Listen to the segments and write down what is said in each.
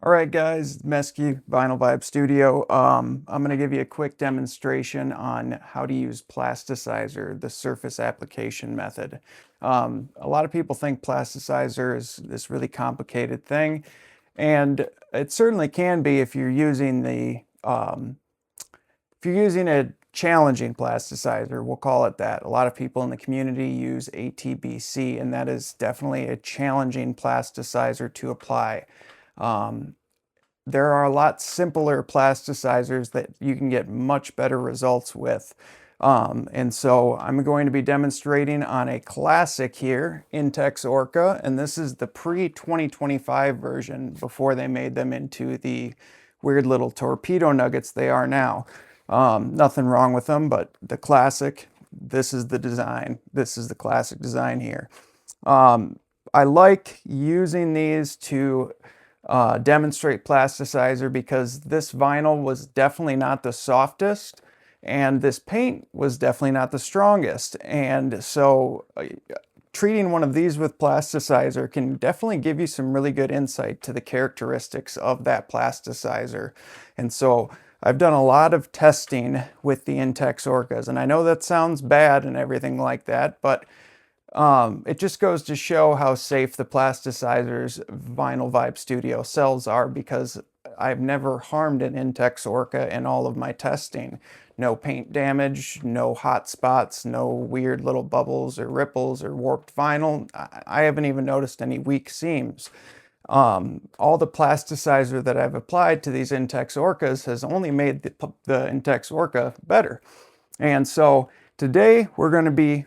All right, guys, Mesky Vinyl Vibe Studio. I'm going to give you a quick demonstration on how to use Plasticizer, the surface application method. A lot of people think Plasticizer is this really complicated thing, and it certainly can be if you're using a challenging plasticizer, we'll call it that. A lot of people in the community use ATBC, and that is definitely a challenging plasticizer to apply. There are a lot simpler plasticizers that you can get much better results with. And so I'm going to be demonstrating on a classic here, Intex Orca, and this is the pre-2025 version before they made them into the weird little torpedo nuggets they are now. Nothing wrong with them, but the classic, this is the design. This is the classic design here. I like using these to demonstrate plasticizer because this vinyl was definitely not the softest and this paint was definitely not the strongest. And so treating one of these with plasticizer can definitely give you some really good insight to the characteristics of that plasticizer. And so I've done a lot of testing with the Intex Orcas, and I know that sounds bad and everything like that, but it just goes to show how safe the Plasticizer's Vinyl Vibe Studio cells are, because I've never harmed an Intex Orca in all of my testing. No paint damage, no hot spots, no weird little bubbles or ripples or warped vinyl. I haven't even noticed any weak seams. All the plasticizer that I've applied to these Intex Orcas has only made the Intex Orca better. And so today we're going to be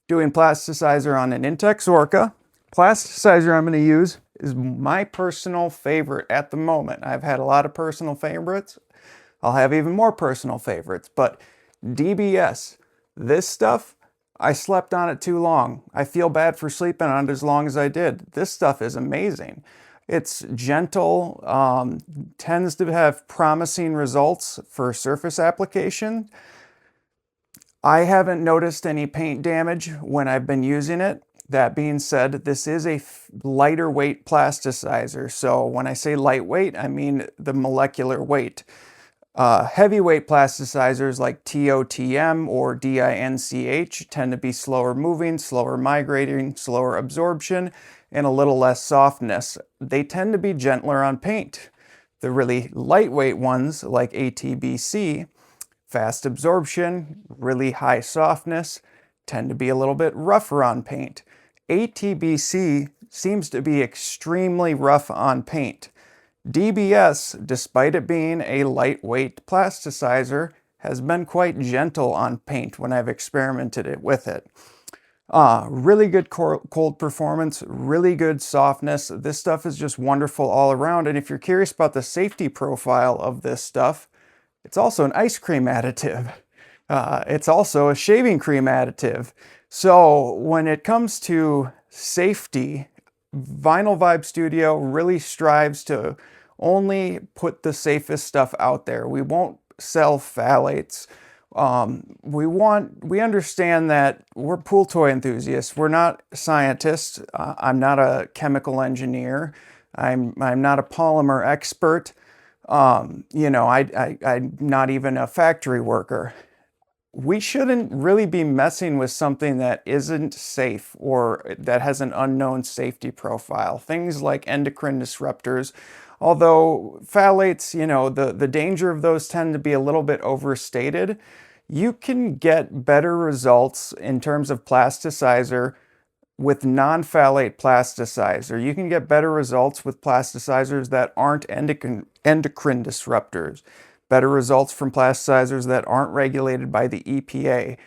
doing plasticizer on an Intex Orca. Plasticizer I'm going to use is my personal favorite at the moment. I've had a lot of personal favorites. I'll have even more personal favorites, but DBS, this stuff, I slept on it too long. I feel bad for sleeping on it as long as I did. This stuff is amazing. It's gentle, tends to have promising results for surface application. I haven't noticed any paint damage when I've been using it. That being said, this is a lighter weight plasticizer. So when I say lightweight, I mean the molecular weight. Heavyweight plasticizers like TOTM or DINCH tend to be slower moving, slower migrating, slower absorption, and a little less softness. They tend to be gentler on paint. The really lightweight ones like ATBC, fast absorption, really high softness, tend to be a little bit rougher on paint. ATBC seems to be extremely rough on paint. DBS, despite it being a lightweight plasticizer, has been quite gentle on paint when I've experimented with it. Really good cold performance, really good softness. This stuff is just wonderful all around. And if you're curious about the safety profile of this stuff, it's also an ice cream additive. It's also a shaving cream additive. So when it comes to safety, Vinyl Vibe Studio really strives to only put the safest stuff out there. We won't sell phthalates. We understand that we're pool toy enthusiasts. We're not scientists. I'm not a chemical engineer. I'm not a polymer expert. I'm not even a factory worker. We shouldn't really be messing with something that isn't safe or that has an unknown safety profile. Things like endocrine disruptors, although phthalates, the danger of those tend to be a little bit overstated. You can get better results in terms of plasticizer with non-phthalate plasticizer. You can get better results with plasticizers that aren't endocrine disruptors. Better results from plasticizers that aren't regulated by the EPA.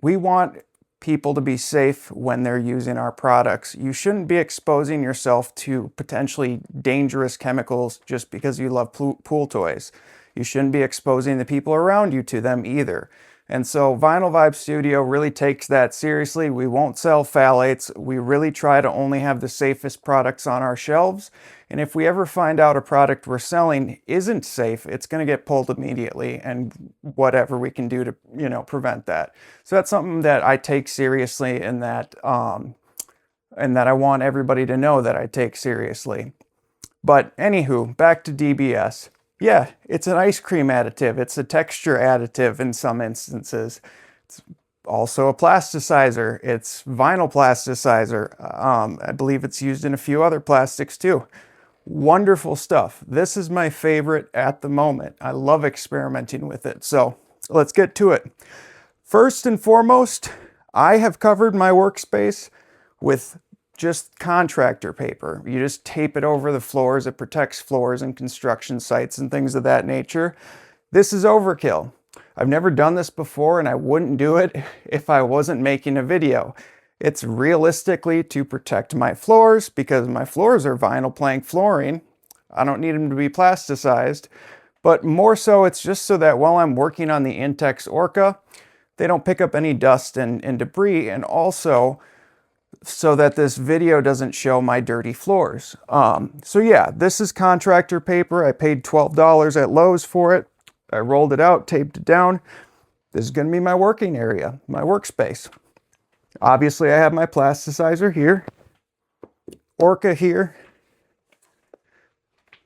We want people to be safe when they're using our products. You shouldn't be exposing yourself to potentially dangerous chemicals just because you love pool toys. You shouldn't be exposing the people around you to them either. And so Vinyl Vibe Studio really takes that seriously. We won't sell phthalates. We really try to only have the safest products on our shelves. And if we ever find out a product we're selling isn't safe, it's going to get pulled immediately, and whatever we can do to, prevent that. So that's something that I take seriously, and that I want everybody to know that I take seriously. But anywho, back to DBS. Yeah, it's an ice cream additive. It's a texture additive in some instances. It's also a plasticizer. It's vinyl plasticizer. I believe it's used in a few other plastics too. Wonderful stuff. This is my favorite at the moment. I love experimenting with it. So let's get to it. First and foremost, I have covered my workspace with just contractor paper. You just tape it over the floors. It protects floors and construction sites and things of that nature. This is overkill. I've never done this before and I wouldn't do it if I wasn't making a video. It's realistically to protect my floors because my floors are vinyl plank flooring. I don't need them to be plasticized, but more so it's just so that while I'm working on the Intex Orca, they don't pick up any dust and debris, and also so that this video doesn't show my dirty floors. So yeah, this is contractor paper. I paid $12 at Lowe's for it. I rolled it out, taped it down. This is gonna be my working area, my workspace. Obviously, I have my plasticizer here, Orca here,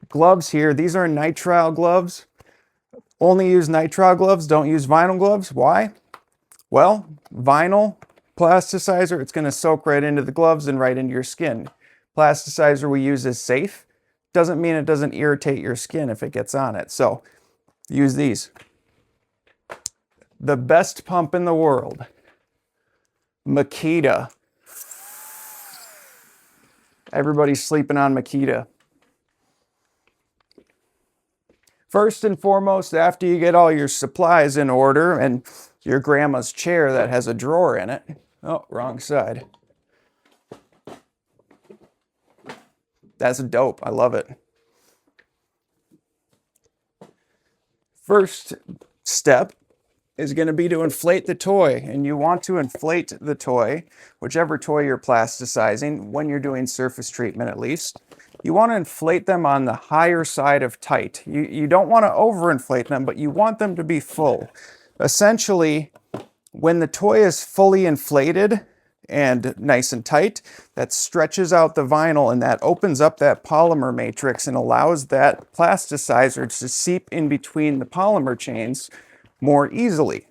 gloves here. These are nitrile gloves. Only use nitrile gloves, don't use vinyl gloves. Why? Well, vinyl plasticizer, it's going to soak right into the gloves and right into your skin. Plasticizer we use is safe. Doesn't mean it doesn't irritate your skin if it gets on it. So use these. The best pump in the world. Makita. Everybody's sleeping on Makita. First and foremost, after you get all your supplies in order and your grandma's chair that has a drawer in it. Oh, wrong side. That's dope. I love it. First step is going to be to inflate the toy, and you want to inflate the toy, whichever toy you're plasticizing, when you're doing surface treatment at least. You want to inflate them on the higher side of tight. You don't want to overinflate them, but you want them to be full. Essentially, when the toy is fully inflated and nice and tight, that stretches out the vinyl and that opens up that polymer matrix and allows that plasticizer to seep in between the polymer chains more easily.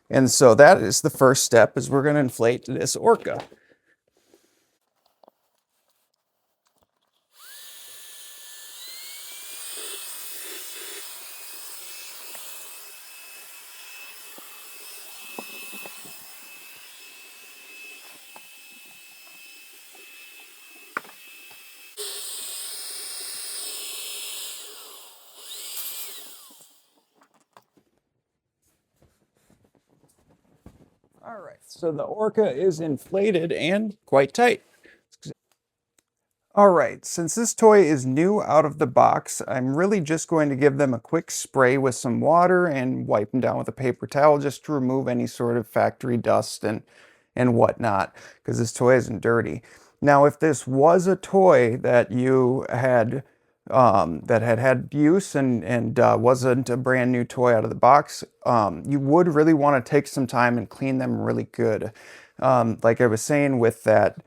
And so that is the first step, is we're going to inflate this Orca. All right, so the Orca is inflated and quite tight. All right, since this toy is new out of the box, I'm really just going to give them a quick spray with some water and wipe them down with a paper towel just to remove any sort of factory dust and whatnot, because this toy isn't dirty. Now, if this was a toy that you had that had use and wasn't a brand new toy out of the box, you would really want to take some time and clean them really good. Like I was saying with that,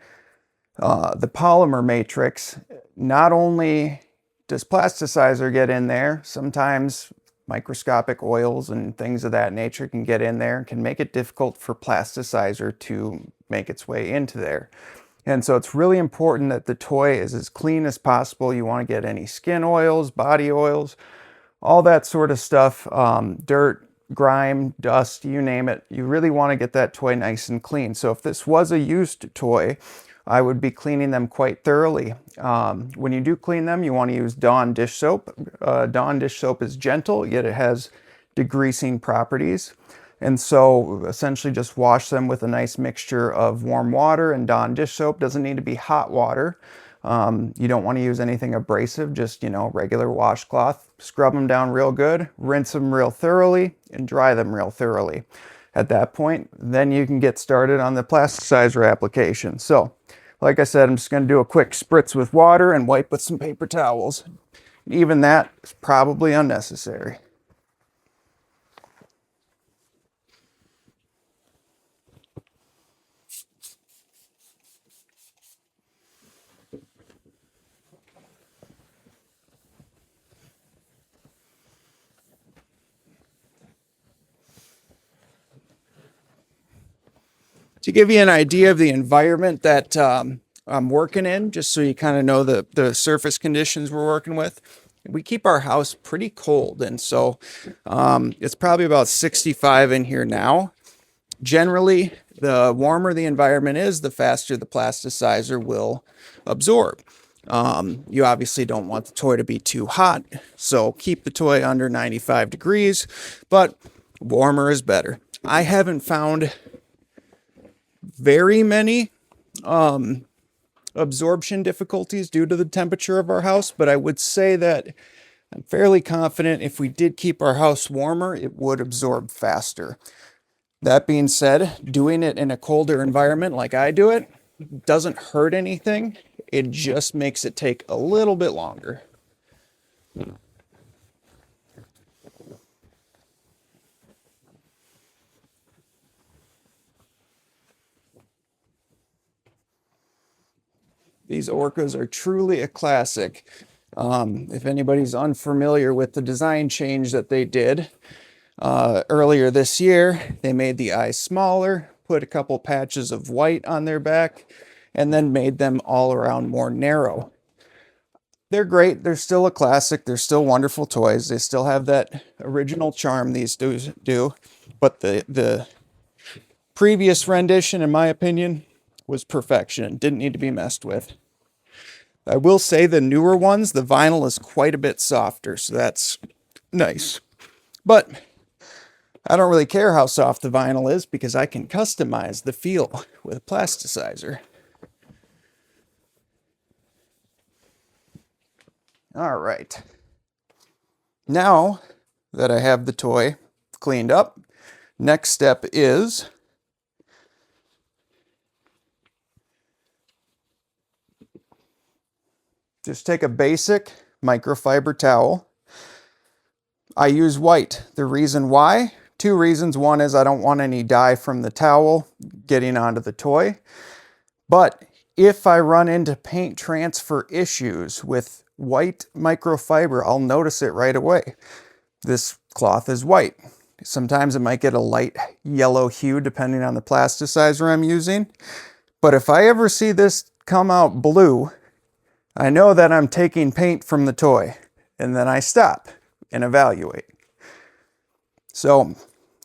the polymer matrix, not only does plasticizer get in there, sometimes microscopic oils and things of that nature can get in there and can make it difficult for plasticizer to make its way into there. And so it's really important that the toy is as clean as possible. You want to get any skin oils, body oils, all that sort of stuff, dirt, grime, dust, you name it. You really want to get that toy nice and clean. So if this was a used toy, I would be cleaning them quite thoroughly. When you do clean them, you want to use Dawn dish soap. Dawn dish soap is gentle, yet it has degreasing properties. And so essentially just wash them with a nice mixture of warm water, and Dawn dish soap doesn't need to be hot water. You don't want to use anything abrasive, just, regular washcloth. Scrub them down real good, rinse them real thoroughly, and dry them real thoroughly. At that point, then you can get started on the plasticizer application. So, like I said, I'm just going to do a quick spritz with water and wipe with some paper towels. Even that is probably unnecessary. To give you an idea of the environment that I'm working in, just so you kind of know the surface conditions we're working with, we keep our house pretty cold. And so it's probably about 65 in here now. Generally, the warmer the environment is, the faster the plasticizer will absorb. You obviously don't want the toy to be too hot, so keep the toy under 95 degrees, but warmer is better. I haven't found very many absorption difficulties due to the temperature of our house, but I would say that I'm fairly confident if we did keep our house warmer, it would absorb faster. That being said, doing it in a colder environment like I do it doesn't hurt anything. It just makes it take a little bit longer. These Orcas are truly a classic. If anybody's unfamiliar with the design change that they did earlier this year, they made the eyes smaller, put a couple patches of white on their back, and then made them all around more narrow. They're great. They're still a classic. They're still wonderful toys. They still have that original charm these do. But the previous rendition, in my opinion, was perfection. Didn't need to be messed with. I will say the newer ones, the vinyl is quite a bit softer, so that's nice. But I don't really care how soft the vinyl is because I can customize the feel with a plasticizer. All right. Now that I have the toy cleaned up, next step is just take a basic microfiber towel. I use white. The reason why? Two reasons. One is I don't want any dye from the towel getting onto the toy. But if I run into paint transfer issues with white microfiber, I'll notice it right away. This cloth is white. Sometimes it might get a light yellow hue depending on the plasticizer I'm using. But if I ever see this come out blue, I know that I'm taking paint from the toy, and then I stop and evaluate. So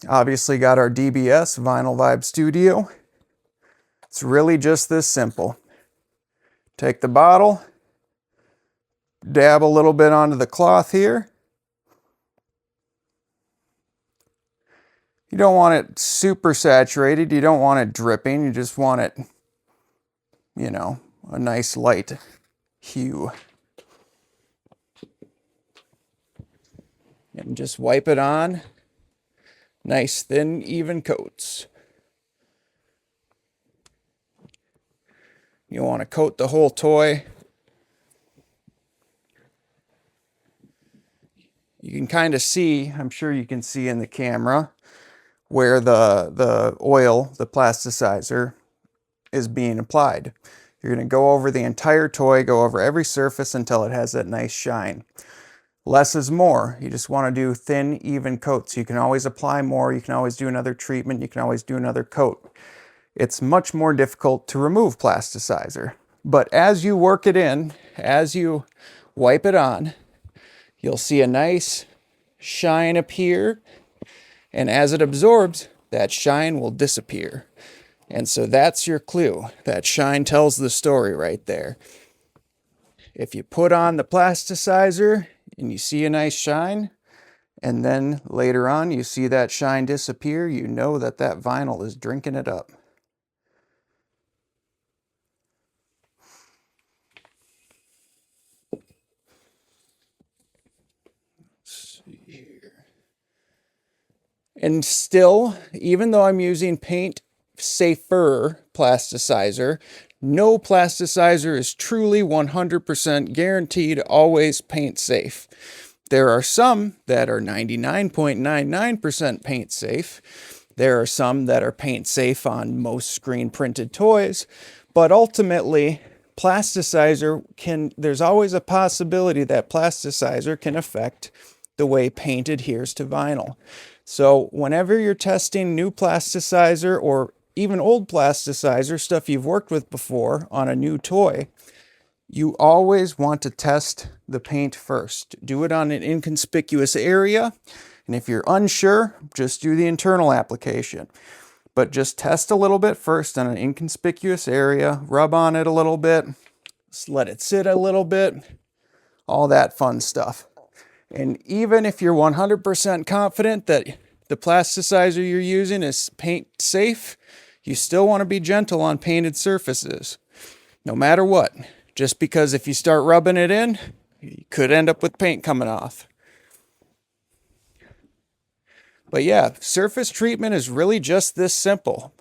obviously got our DBS Vinyl Vibe Studio. It's really just this simple. Take the bottle, dab a little bit onto the cloth here. You don't want it super saturated. You don't want it dripping. You just want it, you know, a nice light hue. And just wipe it on. Nice thin, even coats. You want to coat the whole toy. You can kind of see, I'm sure you can see in the camera, where the oil, the plasticizer, is being applied. You're going to go over the entire toy, go over every surface until it has that nice shine. Less is more. You just want to do thin, even coats. You can always apply more. You can always do another treatment. You can always do another coat. It's much more difficult to remove plasticizer. But as you work it in, as you wipe it on, you'll see a nice shine appear. And as it absorbs, that shine will disappear. And so that's your clue. That shine tells the story right there. If you put on the plasticizer and you see a nice shine, and then later on you see that shine disappear, you know that that vinyl is drinking it up. Let's see here. And still, even though I'm using paint safer plasticizer, no plasticizer is truly 100% guaranteed always paint safe. There are some that are 99.99% paint safe. There are some that are paint safe on most screen printed toys, but ultimately there's always a possibility that plasticizer can affect the way paint adheres to vinyl. So whenever you're testing new plasticizer or even old plasticizer stuff you've worked with before on a new toy, you always want to test the paint first. Do it on an inconspicuous area. And if you're unsure, just do the internal application. But just test a little bit first on an inconspicuous area, rub on it a little bit, just let it sit a little bit, all that fun stuff. And even if you're 100% confident that the plasticizer you're using is paint safe, you still want to be gentle on painted surfaces, no matter what. Just because if you start rubbing it in, you could end up with paint coming off. But yeah, surface treatment is really just this simple.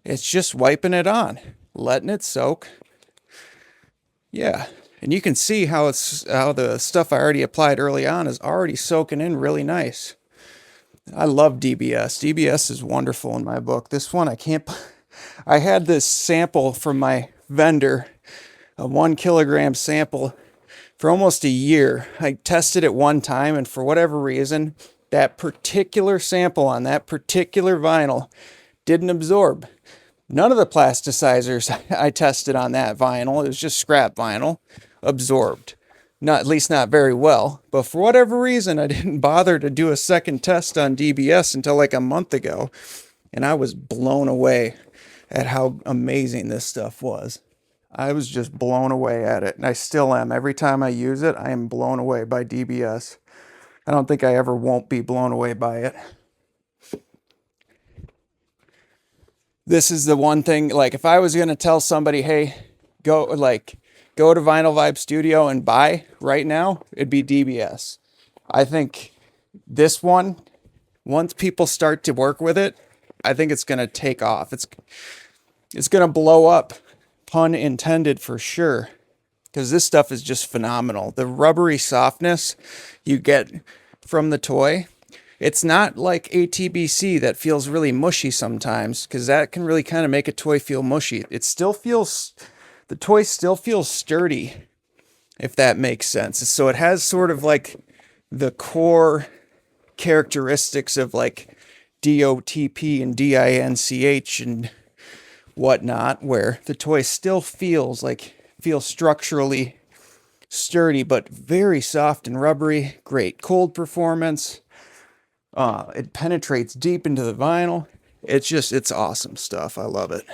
It's just wiping it on, letting it soak. Yeah, and you can see how the stuff I already applied early on is already soaking in really nice. I love DBS. DBS is wonderful in my book. This one I had this sample from my vendor, a 1 kilogram sample, for almost a year. I tested it one time, and for whatever reason, that particular sample on that particular vinyl didn't absorb. None of the plasticizers I tested on that vinyl, it was just scrap vinyl, absorbed. Not, at least not very well. But for whatever reason, I didn't bother to do a second test on DBS until like a month ago. And I was blown away at how amazing this stuff was. I was just blown away at it. And I still am. Every time I use it, I am blown away by DBS. I don't think I ever won't be blown away by it. This is the one thing, like if I was going to tell somebody, hey, go to Vinyl Vibe Studio and buy right now, it'd be DBS. I think this one, once people start to work with it, I think it's going to take off. It's going to blow up, pun intended, for sure, because this stuff is just phenomenal. The rubbery softness you get from the toy, it's not like ATBC that feels really mushy sometimes, because that can really kind of make a toy feel mushy. The toy still feels sturdy, if that makes sense. So it has sort of like the core characteristics of like DOTP and DINCH and whatnot, where the toy still feels structurally sturdy, but very soft and rubbery. Great cold performance. It penetrates deep into the vinyl. It's awesome stuff. I love it.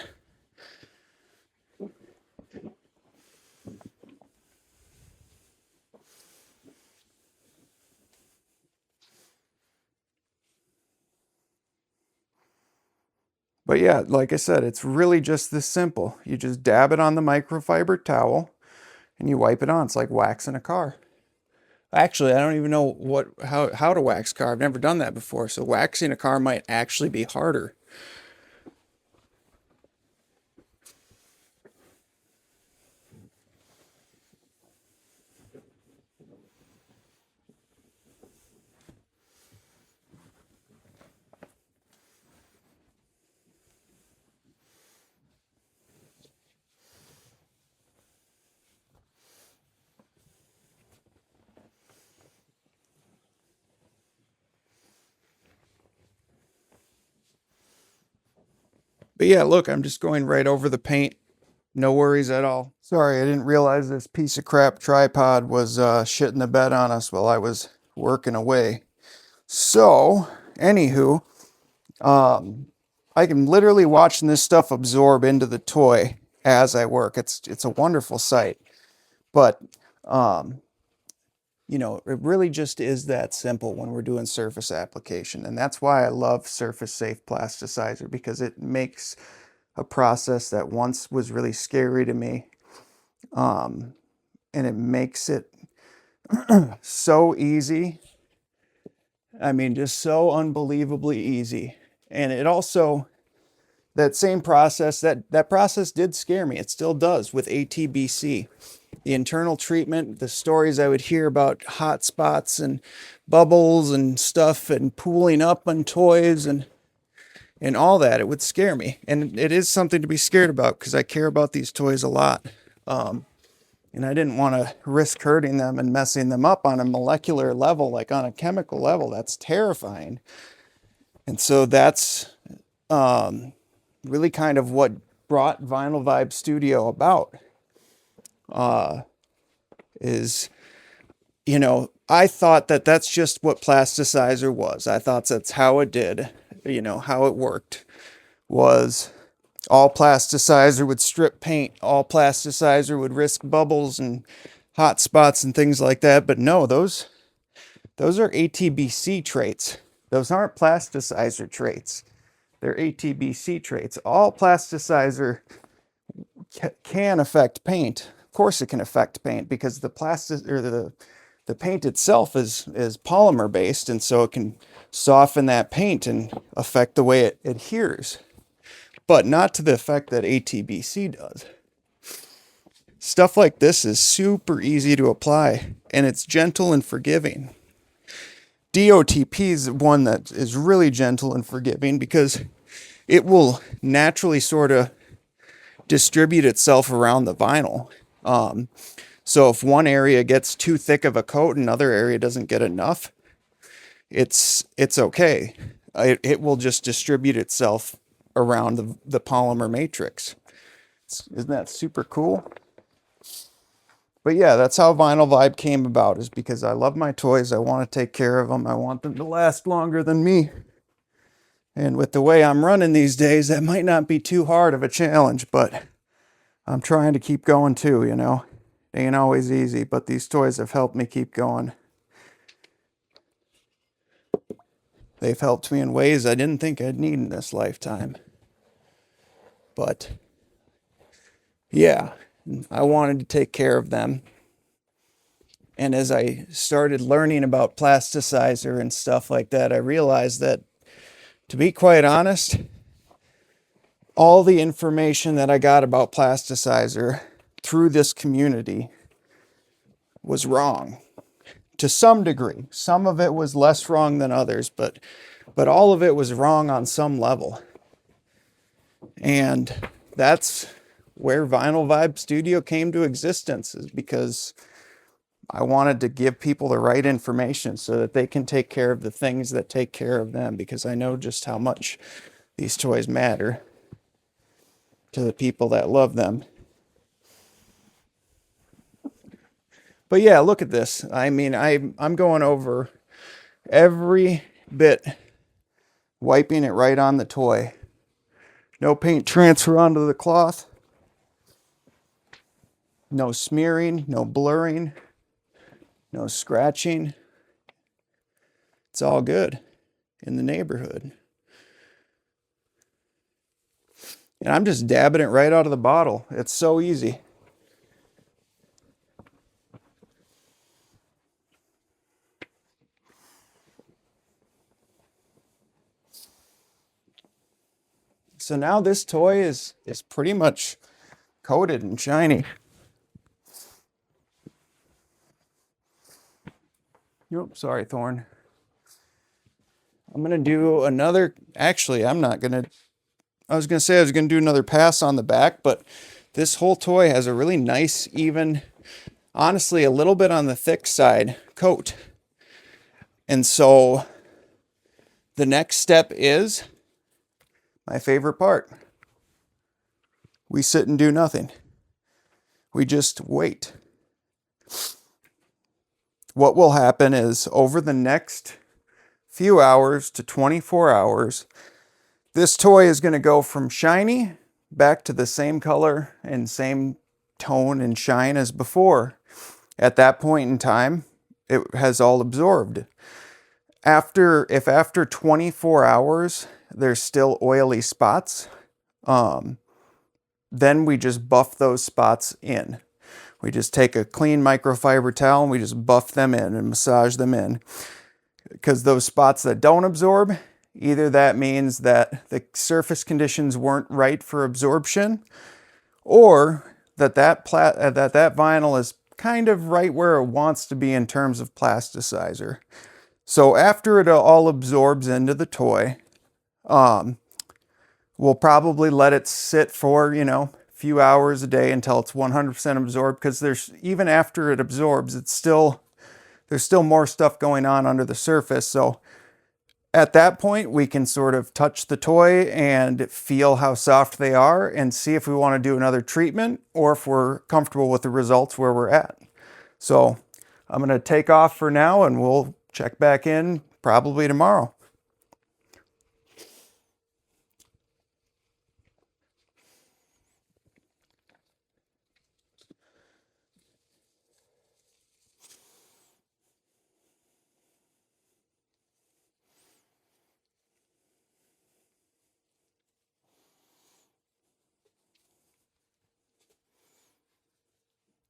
But yeah, like I said, it's really just this simple. You just dab it on the microfiber towel and you wipe it on. It's like waxing a car. Actually, I don't even know how to wax a car. I've never done that before. So waxing a car might actually be harder. But yeah, look, I'm just going right over the paint. No worries at all. Sorry, I didn't realize this piece of crap tripod was shitting the bed on us while I was working away. So, anywho, I can literally watching this stuff absorb into the toy as I work. It's a wonderful sight. But, you know, it really just is that simple when we're doing surface application. And that's why I love surface safe plasticizer, because it makes a process that once was really scary to me. And it makes it so easy. I mean, just so unbelievably easy. And it also, that same process, that process did scare me. It still does with ATBC. The internal treatment, the stories I would hear about hot spots and bubbles and stuff and pooling up on toys and all that, it would scare me. And it is something to be scared about because I care about these toys a lot. And I didn't want to risk hurting them and messing them up on a molecular level, like on a chemical level. That's terrifying. And so that's really kind of what brought Vinyl Vibe Studio about. Is, you know, I thought that that's just what Plasticizer was. I thought that's how it did, you know, how it worked was all Plasticizer would strip paint, all Plasticizer would risk bubbles and hot spots and things like that. But no, those are ATBC traits. Those aren't Plasticizer traits. They're ATBC traits. All Plasticizer can affect paint. Of course it can affect paint because the plastic or the paint itself is polymer based, and so it can soften that paint and affect the way it adheres, but not to the effect that ATBC does. Stuff like this is super easy to apply, and it's gentle and forgiving. DOTP is one that is really gentle and forgiving because it will naturally sort of distribute itself around the vinyl. So if one area gets too thick of a coat and another area doesn't get enough, it's okay. It will just distribute itself around the polymer matrix. Isn't that super cool? But yeah, that's how Vinyl Vibe came about, is because I love my toys. I want to take care of them. I want them to last longer than me. And with the way I'm running these days, that might not be too hard of a challenge, but I'm trying to keep going too, you know. It ain't always easy, but these toys have helped me keep going. They've helped me in ways I didn't think I'd need in this lifetime. But yeah, I wanted to take care of them. And as I started learning about Plasticizer and stuff like that, I realized that, to be quite honest, all the information that I got about Plasticizer through this community was wrong to some degree. Some of it was less wrong than others, but all of it was wrong on some level. And that's where Vinyl Vibe Studio came to existence, is because I wanted to give people the right information so that they can take care of the things that take care of them, because I know just how much these toys matter to the people that love them. But yeah, look at this. I mean, I'm going over every bit, wiping it right on the toy. No paint transfer onto the cloth. No smearing, no blurring, no scratching. It's all good in the neighborhood. And I'm just dabbing it right out of the bottle. It's so easy. So now this toy is pretty much coated and shiny. Oops, sorry, Thorn. I'm going to do another, actually, I'm not going to, I was going to say I was going to do another pass on the back, but this whole toy has a really nice, even, honestly, a little bit on the thick side coat. And so the next step is my favorite part. We sit and do nothing. We just wait. What will happen is, over the next few hours to 24 hours, this toy is going to go from shiny back to the same color and same tone and shine as before. At that point in time, it has all absorbed. If after 24 hours there's still oily spots, then we just buff those spots in. We just take a clean microfiber towel and we just buff them in and massage them in. Because those spots that don't absorb, either that means that the surface conditions weren't right for absorption, or that vinyl is kind of right where it wants to be in terms of plasticizer. So after it all absorbs into the toy, we'll probably let it sit for, a few hours a day until it's 100% absorbed, because even after it absorbs, there's still more stuff going on under the surface. So At that point, we can sort of touch the toy and feel how soft they are and see if we want to do another treatment or if we're comfortable with the results where we're at. So I'm going to take off for now and we'll check back in probably tomorrow.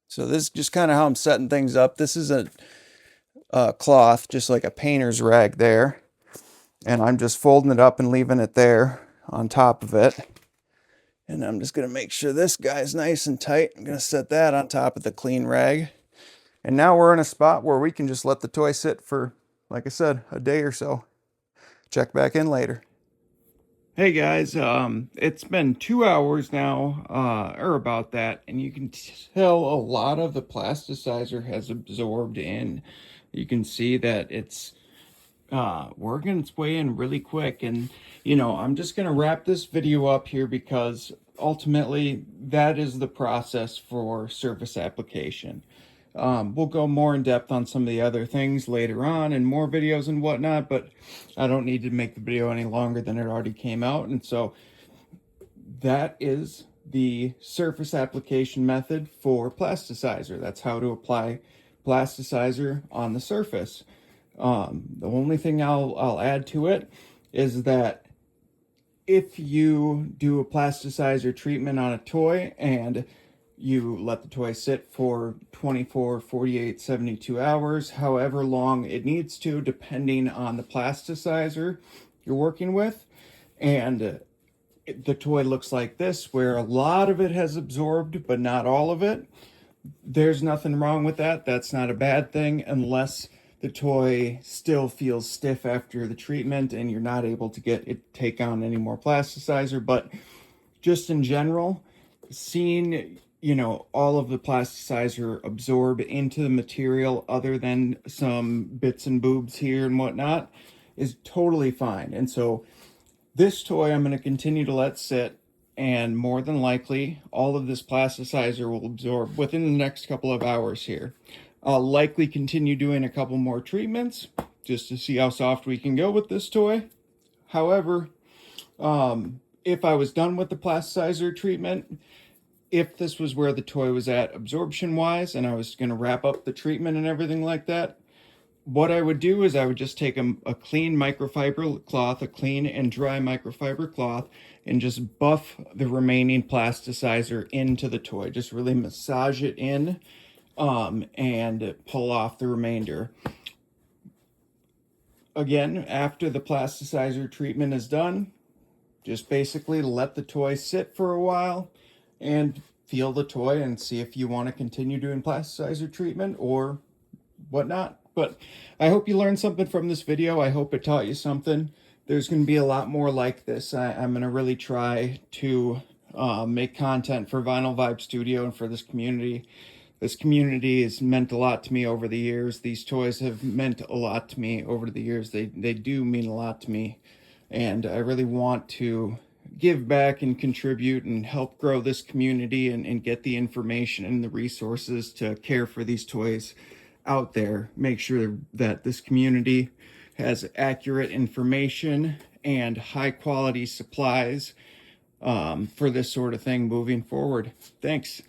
So this is just kind of how I'm setting things up. This is a cloth, just like a painter's rag there. And I'm just folding it up and leaving it there on top of it. And I'm just going to make sure this guy's nice and tight. I'm going to set that on top of the clean rag. And now we're in a spot where we can just let the toy sit for, like I said, a day or so. Check back in later. Hey guys, it's been 2 hours now, or about that, and you can tell a lot of the plasticizer has absorbed in. You can see that it's working its way in really quick. And I'm just gonna wrap this video up here because ultimately that is the process for surface application. We'll go more in depth on some of the other things later on and more videos and whatnot, but I don't need to make the video any longer than it already came out. And so that is the surface application method for plasticizer. That's how to apply plasticizer on the surface. The only thing I'll add to it is that if you do a plasticizer treatment on a toy and you let the toy sit for 24, 48, 72 hours, however long it needs to, depending on the plasticizer you're working with, and the toy looks like this, where a lot of it has absorbed, but not all of it, there's nothing wrong with that. That's not a bad thing unless the toy still feels stiff after the treatment and you're not able to get it take on any more plasticizer. But just in general, seeing all of the plasticizer absorb into the material other than some bits and boobs here and whatnot is totally fine. And so this toy I'm going to continue to let sit, and more than likely all of this plasticizer will absorb within the next couple of hours here. I'll likely continue doing a couple more treatments just to see how soft we can go with this toy. However, if I was done with the plasticizer treatment, if this was where the toy was at absorption wise and I was going to wrap up the treatment and everything like that, what I would do is I would just take a clean microfiber cloth, a clean and dry microfiber cloth, and just buff the remaining plasticizer into the toy. Just really massage it in and pull off the remainder. Again, after the plasticizer treatment is done, just basically let the toy sit for a while and feel the toy and see if you want to continue doing plasticizer treatment or whatnot. But I hope you learned something from this video. I hope it taught you something. There's going to be a lot more like this. I'm going to really try to make content for Vinyl Vibe Studio and for this community. This community has meant a lot to me over the years. These toys have meant a lot to me over the years. They do mean a lot to me. And I really want to give back and contribute and help grow this community and get the information and the resources to care for these toys out there. Make sure that this community has accurate information and high quality supplies for this sort of thing moving forward. Thanks.